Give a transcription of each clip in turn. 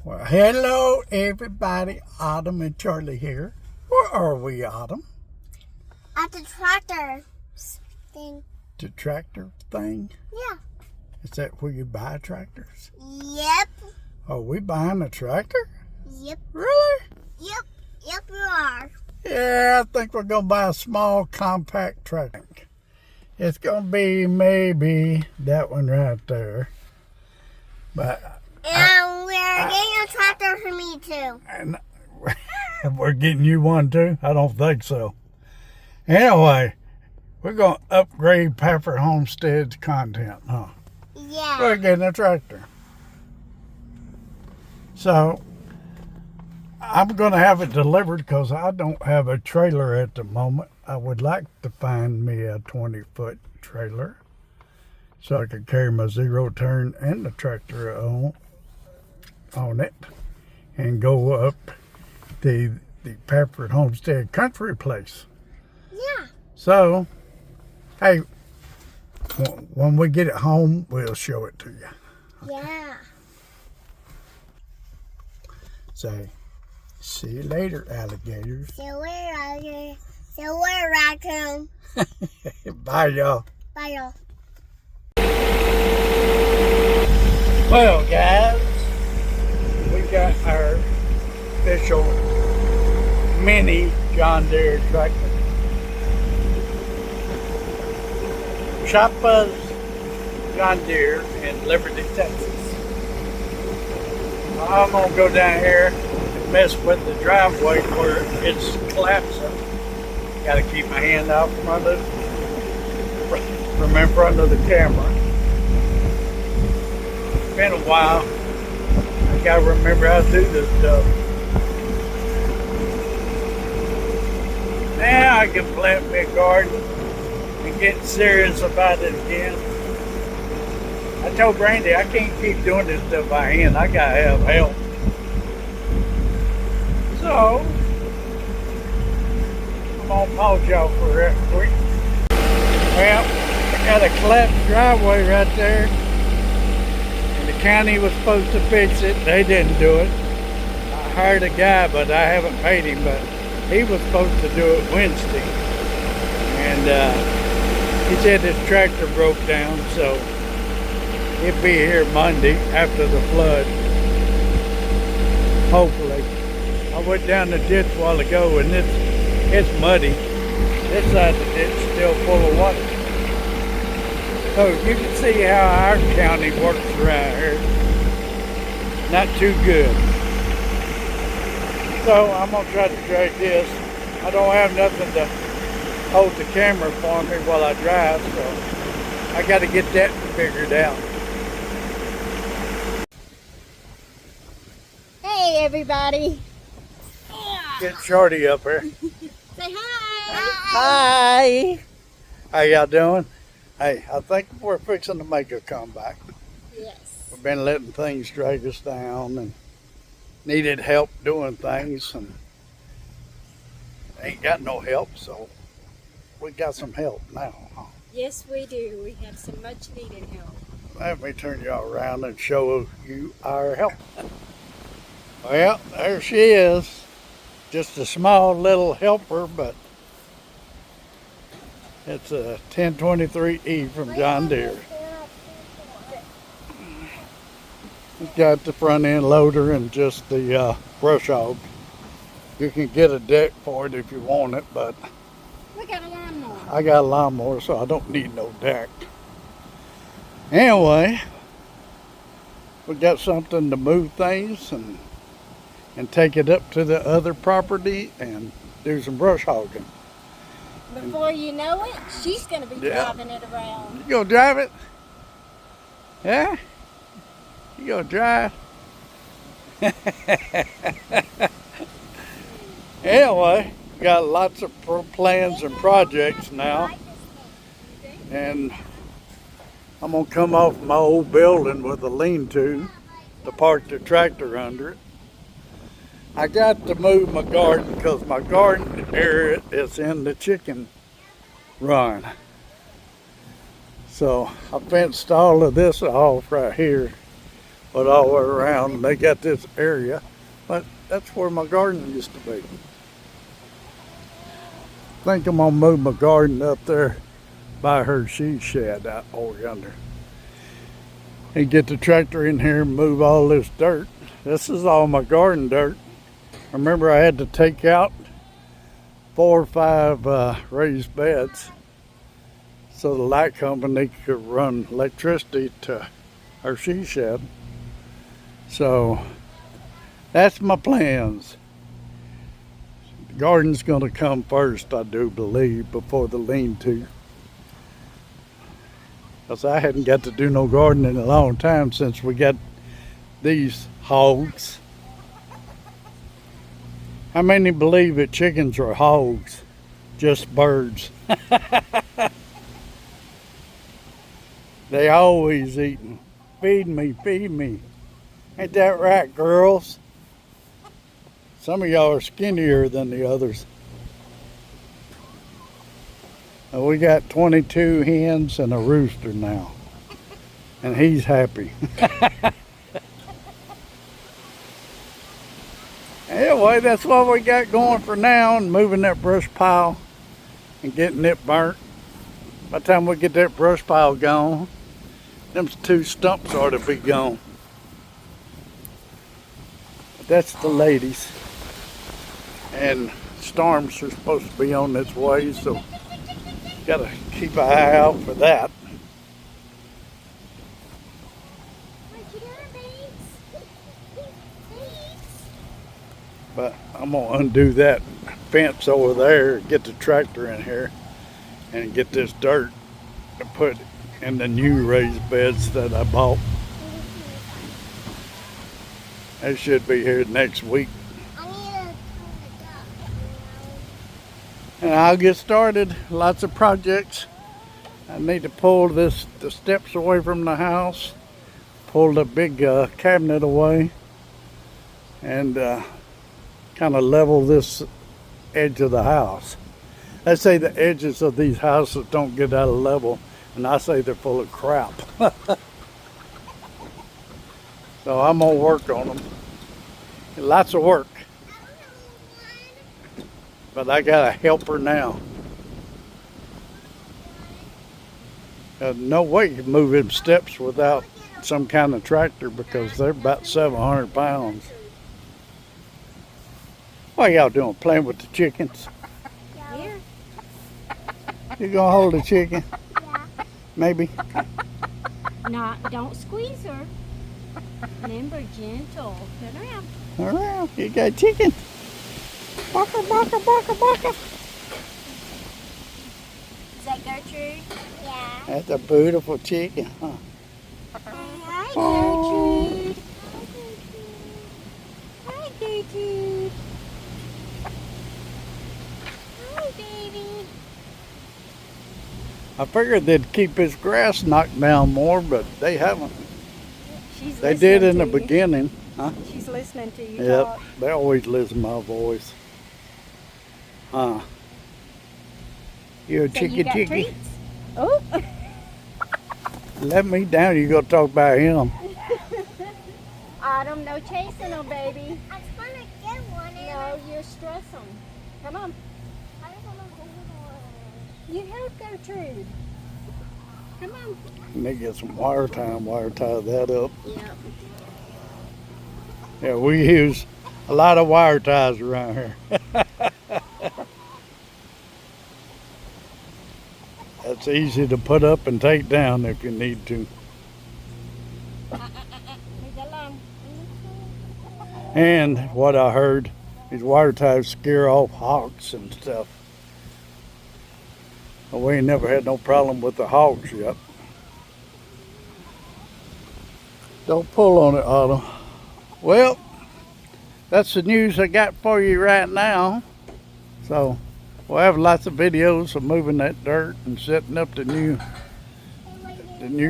Well, hello everybody, Autumn and Charlie here. Where are we, Autumn? At the tractor thing. The tractor thing? Yeah. Is that where you buy tractors? Yep. Are we buying a tractor? Yep. Really? Yep, you are. Yeah, I think we're going to buy a small compact tractor. It's going to be maybe that one right there. But And we're getting a tractor for me too. And we're getting you one too? I don't think so. Anyway, we're going to upgrade Pafford Homestead's content, huh? Yeah. We're getting a tractor. So, I'm going to have it delivered because I don't have a trailer at the moment. I would like to find me a 20-foot trailer so I could carry my zero turn and the tractor on it and go up the Pafford Homestead country place. Yeah. So, hey, when we get it home, we'll show it to you. Yeah. Say, see you later, alligators. Silver raccoon. Bye, y'all. Bye, y'all. Well, guys, we got our official mini John Deere Tractor. Choppa's John Deere in Liberty, Texas. I'm going to go down here and mess with the driveway where it's collapsing. Got to keep my hand out from in front of the camera. It's been a while. I got to remember how to do this stuff. Now I can plant me a garden and get serious about it again. I told Brandy I can't keep doing this stuff by hand. I gotta have help. So I'm gonna pause y'all for that quick. Well, I got a collapsed driveway right there. And the county was supposed to fix it. They didn't do it. I hired a guy, but I haven't paid him, but he was supposed to do it Wednesday. And he said his tractor broke down, so he'll be here Monday after the flood. Hopefully. I went down the ditch a while ago and it's muddy. This side of the ditch is still full of water. So you can see how our county works around here. Not too good. So I'm going to try to drag this. I don't have nothing to hold the camera for me while I drive, so I got to get that figured out. Hey everybody. Get Shorty up here. Say hi. Hi. How y'all doing? Hey, I think we're fixing to make a comeback. Yes. We've been letting things drag us down and needed help doing things and ain't got no help, so we got some help now, huh? Yes, we do. We have some much needed help. Let me turn y'all around and show you our help. Well, there she is. Just a small little helper, but it's a 1023E from John Deere. It's got the front end loader and just the brush hog. You can get a deck for it if you want it, but We got a lawnmower. I got a lawnmower, so I don't need no deck. Anyway, we got something to move things and take it up to the other property and do some brush hogging. Before you know it, she's going to be Yeah. driving it around. You gonna drive it? Yeah? You gonna drive? Anyway, got lots of plans and projects now. And I'm gonna come off my old building with a lean-to park the tractor under it. I got to move my garden because my garden area is in the chicken run. So I fenced all of this off right here but all the way around. They got this area, but that's where my garden used to be. I think I'm gonna move my garden up there by her she shed out over yonder. And get the tractor in here and move all this dirt. This is all my garden dirt. Remember, I had to take out 4 or 5 raised beds so the light company could run electricity to our she shed. So that's my plans. The garden's gonna come first, I do believe, before the lean-to. Because I hadn't got to do no gardening in a long time since we got these hogs. How many believe that chickens are hogs? Just birds. They always eating. Feed me, feed me. Ain't that right, girls? Some of y'all are skinnier than the others. And we got 22 hens and a rooster now. And he's happy. Anyway, that's what we got going for now, and moving that brush pile and getting it burnt. By the time we get that brush pile gone, them 2 stumps ought to be gone. But that's the ladies. And storms are supposed to be on its way, so gotta keep an eye out for that. But I'm gonna undo that fence over there, get the tractor in here, and get this dirt to put in the new raised beds that I bought. They should be here next week. And I'll get started. Lots of projects. I need to pull the steps away from the house, pull the big cabinet away, and kind of level this edge of the house. They say the edges of these houses don't get out of level, and I say they're full of crap. So I'm gonna work on them. Lots of work. But I got a helper now. No way you can move them steps without some kind of tractor because they're about 700 pounds. What y'all doing? Playing with the chickens? Yeah. You gonna hold the chicken? Yeah. Maybe. Don't squeeze her. Remember, gentle. Turn around. All right, you got chicken. Baka, baka, baka, baka. Is that Gertrude? Yeah. That's a beautiful chicken, huh? Hi, Oh. Gertrude. Hi, Gertrude. Hi, baby. I figured they'd keep his grass knocked down more, but they haven't. She's They did in the listening to you. beginning. Huh? She's listening to you Yep, talk. they always listen to my voice. You a So you chicky got chicky? treats? Oh. Let me down, you gonna talk about him. Autumn, no chasing them, baby. I just want to get one. No, you're stressing. Come on. I just want to hold one. You help Gertrude. Come on. They get some wire tie that up. Yeah. Yeah, we use a lot of wire ties around here. That's easy to put up and take down if you need to. Leave that alone. And what I heard, these wire ties scare off hawks and stuff. But we ain't never had no problem with the hawks yet. Don't pull on it, Otto. Well, that's the news I got for you right now. So we'll have lots of videos of moving that dirt and setting up the new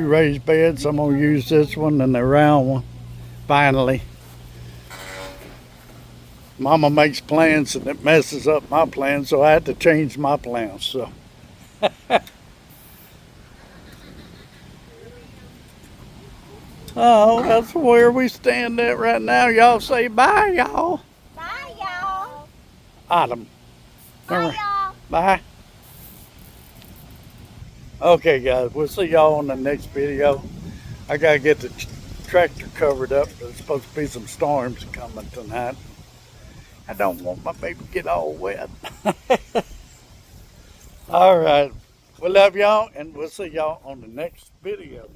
raised beds. I'm gonna use this one and the round one finally. Mama makes plans and it messes up my plans, so I had to change my plans. So Oh, that's where we stand at right now. Y'all say bye, y'all. Bye, y'all. Autumn. Bye, y'all. Bye. Okay, guys, we'll see y'all on the next video. I gotta get the tractor covered up. There's supposed to be some storms coming tonight. I don't want my baby to get all wet. All right. We love y'all, and we'll see y'all on the next video.